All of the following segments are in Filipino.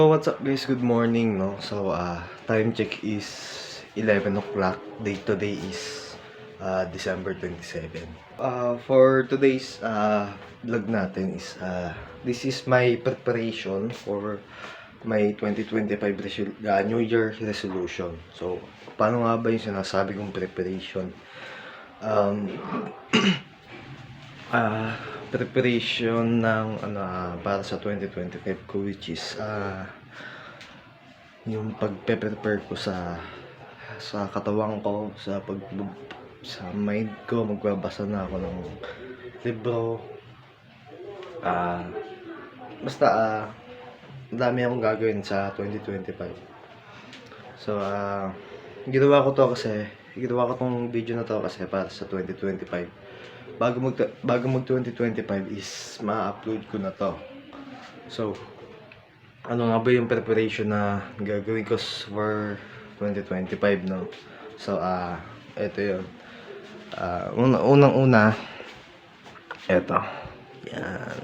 So what's up guys, good morning no. So time check is 11 o'clock. Date today is December 27. For today's vlog natin is this is my preparation for my 2025 New Year resolution. So paano nga ba yung sinasabi kong preparation? Um, Preparation ng para sa 2025 ko, which is yung pagpe-prepare ko sa katawan ko, sa mind ko. Magbabasa na ako ng libro, basta dami akong gagawin sa 2025. So ginawa ko tong video na to kasi para sa 2025. Bago mag 2025 is ma-upload ko na to. So ano nga ba yung preparation na gagawin ko for 2025 no? So ito yun. Unang-una, ito. Yan.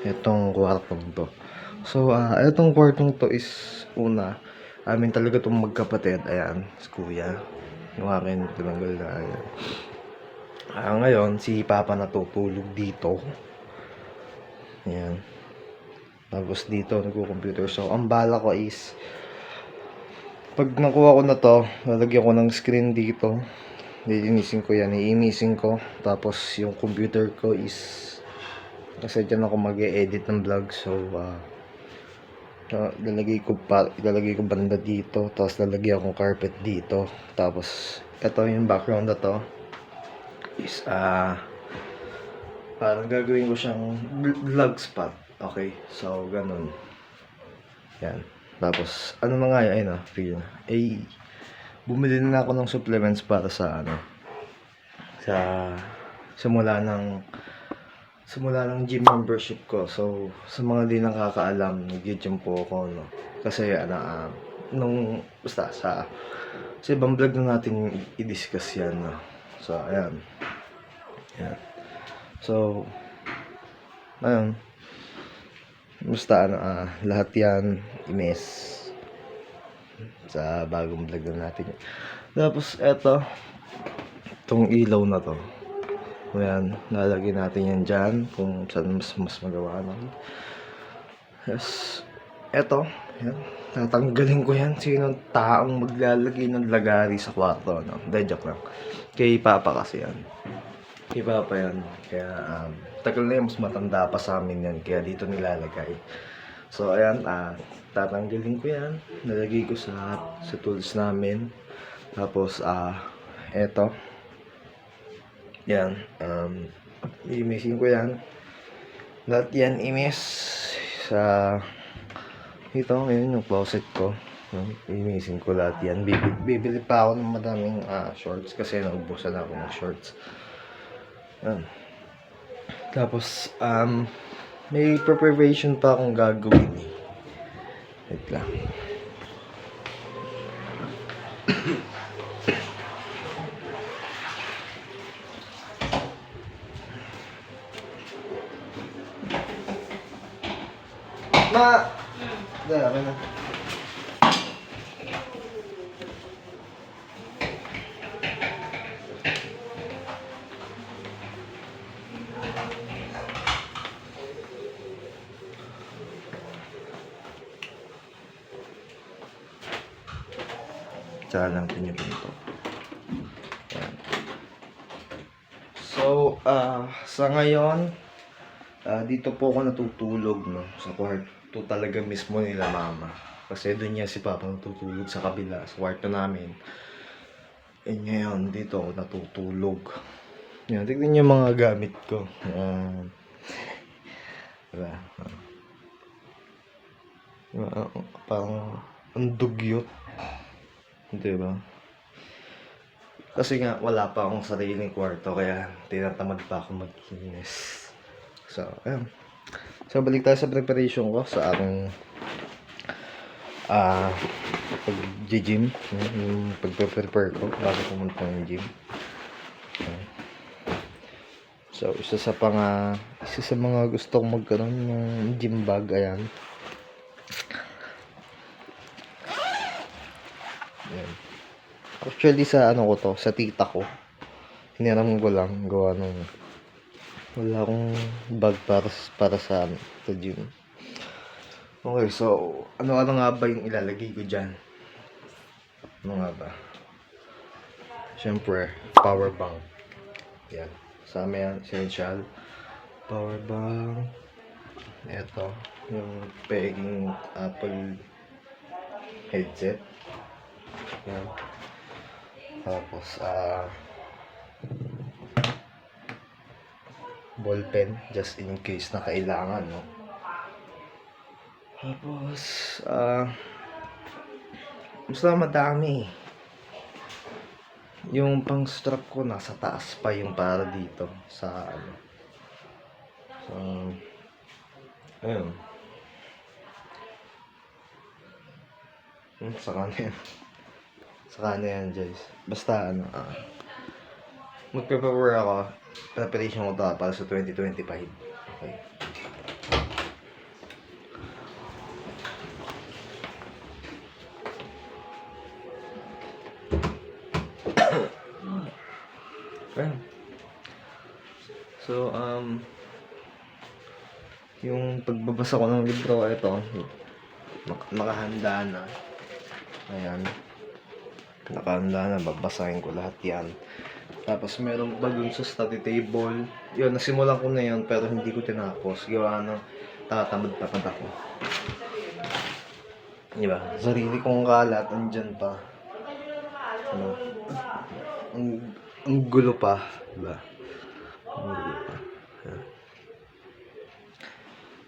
Itong kwartong to. So itong kwartong to is amin talaga itong magkapatid. Ayan, si kuya. Yung akin tinanggal na. Ayan. Ngayon si papa natutulog dito. Ayan. Tapos dito nagko-computer. So ang bala ko is pag nakuha ko na to, lalagyan ko ng screen dito. Lilinisin ko yan, iimisin ko. Tapos yung computer ko is kasi dyan ako mag-e-edit ng vlog. So ilalagay ko banda dito, tapos lalagyan akong carpet dito. Tapos ito yung background na to is parang gagawin ko siyang vlog spot. Okay, so ganun. Yan. Tapos ano na nga yun, feel bumili na ako ng supplements para sa sa simula ng gym membership ko. So sa mga di nakakaalam, nag-gym po ako no. Kasi nung basta sa ibang vlog na natin i-discuss yan no. So ayan. So ayun, basta lahat yan i-mess sa bagong vlog na natin. Tapos itong ilaw na to, ayan, lalagyan natin yan dyan kung saan mas magawa naman. Yes, yan, tatanggalin ko yan. Sinong taong maglalagay ng lagari sa kwarto, no? Hindi, joke lang. Kay papa kasi yan. Kay papa yan. Kaya tagal na yan, mas matanda pa sa amin yan, kaya dito nilalagay. So ayan, tatanggalin ko yan, nalagay ko sa tools namin. Tapos yan, i-messing ko yan. Lahat yan i-mess sa ito. Ngayon yung closet ko, i-messing ko lahat yan. Bibili pa ako ng madaming shorts kasi naubusan ako ng shorts. Yan. Tapos may preparation pa akong gagawin eh. Wait lang. Dami na. Tsaka lang natin yung pinto. Ayan. So, sa ngayon, dito po ako natutulog, no? Sa kwarto talaga mismo nila mama. Kasi doon niya si papa natutulog sa kabila, sa kwarto namin. Ngayon, dito ako natutulog. Yan, tignan niyo mga gamit ko. Diba? Parang ang dugyot. Diba? Kasi nga wala pa akong sariling kwarto, kaya tinatamad pa ako maglinis. So ayun. So balik tayo sa preparation ko sa aking pag-gym, yung pagpe-prepare ko bago pumunta ng gym. So, isa sa mga gustong magkaroon ng gym bag, ayan. Ayan. Actually, sa ano ko to, sa tita ko. Hiniram ko lang, gawa nung wala akong bag para sa gym. Okay, so, ano nga ba yung ilalagay ko dyan? Ano nga ba? Siyempre, power bank. Yan. Kasama yan, essential. Power bank. Ito, yung pegging Apple headset. Yan. Tapos, ballpen, just in case na kailangan, no? Tapos, basta madami. Yung pang strap ko nasa taas pa yung para dito sa ano. So, ayun. Saka na yan. Saka na yan, guys. Basta ano, magpe-prepare ako. Preparation ko to para sa 2025. Okay. Ayun. So, yung pagbabasa ko ng libro, ito, nakahanda na. Ayan. Nakahanda na, babasahin ko lahat yan. Tapos meron pa dun sa study table. Yun, nasimulan ko na yun, pero hindi ko tinapos. Gawa ng tatamad-tamad ako. Diba? Sarili kong kalat, andyan pa. Ano? Ang gulo pa. Diba? Ang gulo pa. Ayan.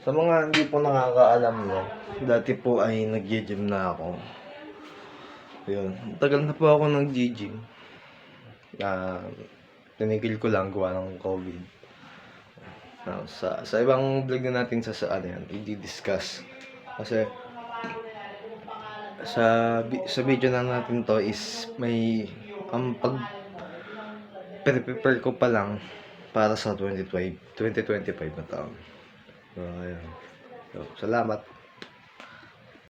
Sa mga hindi po nakakaalam, no, dati po ay nag-gym na ako. Yun. Tagal na po ako nag-gym. Tinigil ko lang gawa ng COVID. Sa ibang vlog na natin sa ano yan, i-discuss. Kasi sa video na natin to is may prepare ko pa lang para sa 2025 na taon. So, ayan. So, salamat.